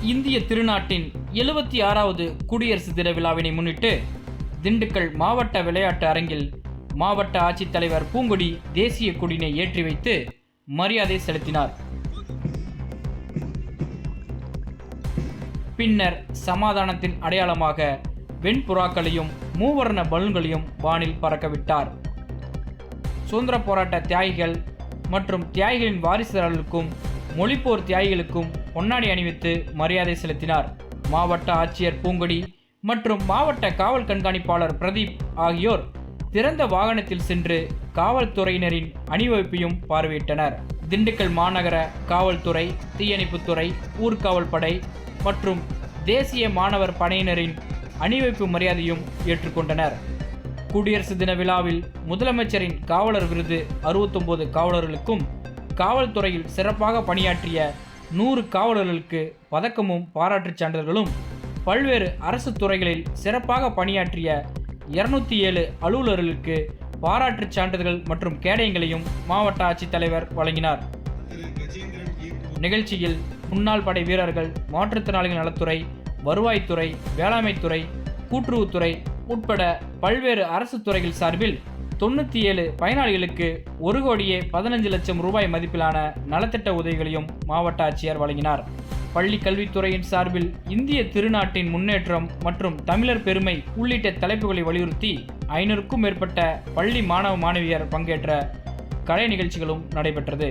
இந்திய திருநாட்டின் 76வது குடியரசு தின விழாவினை முன்னிட்டு திண்டுக்கல் மாவட்ட விளையாட்டு அரங்கில் மாவட்ட ஆட்சித்தலைவர் பூங்கொடி தேசிய கொடியினை ஏற்றி வைத்து மரியாதை செலுத்தினார். பின்னர் சமாதானத்தின் அடையாளமாக வெண்புறாக்களையும் மூவர்ண பலூன்களையும் வானில் பறக்கவிட்டார். சுதந்திர போராட்ட தியாகிகள் மற்றும் தியாகிகளின் வாரிசுகளுக்கும் மொழிப்போர் தியாகிகளுக்கும் பொன்னாடை அணிவித்து மரியாதை செலுத்தினார். மாவட்ட ஆட்சியர் பூங்கொடி மற்றும் மாவட்ட காவல் கண்காணிப்பாளர் பிரதீப் ஆகியோர் திறந்த வாகனத்தில் சென்று காவல்துறையினரின் அணிவகுப்பையும் பார்வையிட்டனர். திண்டுக்கல் மாநகர காவல்துறை, தீயணைப்புத்துறை, ஊர்காவல் படை மற்றும் தேசிய மாணவர் படையினரின் அணிவகுப்பு மரியாதையும் ஏற்றுக்கொண்டனர். குடியரசு தின விழாவில் முதலமைச்சரின் காவலர் விருது 69 காவலர்களுக்கும், காவல்துறையில் சிறப்பாக பணியாற்றிய 100 காவலர்களுக்கு பதக்கமும் பாராட்டுச் சான்றிதழ்களும், பல்வேறு அரசு துறைகளில் சிறப்பாக பணியாற்றிய 207 அலுவலர்களுக்கு பாராட்டுச் சான்றிதழ்கள் மற்றும் கேடயங்களையும் மாவட்ட ஆட்சித்தலைவர் வழங்கினார். நிகழ்ச்சியில் முன்னாள் படை வீரர்கள், மாற்றுத்திறனாளிகள் நலத்துறை, வருவாய்த்துறை, வேளாண்மைத்துறை, கூட்டுறவுத்துறை உட்பட பல்வேறு அரசு துறைகள் சார்பில் 97 பயனாளிகளுக்கு 1,15,00,000 ரூபாய் மதிப்பிலான நலத்திட்ட உதவிகளையும் மாவட்ட ஆட்சியர் வழங்கினார். பள்ளி கல்வித்துறையின் சார்பில் இந்திய திருநாட்டின் முன்னேற்றம் மற்றும் தமிழர் பெருமை உள்ளிட்ட தலைப்புகளை வலியுறுத்தி 500க்கும் மேற்பட்ட பள்ளி மாணவ மாணவியர் பங்கேற்ற கலை நிகழ்ச்சிகளும் நடைபெற்றது.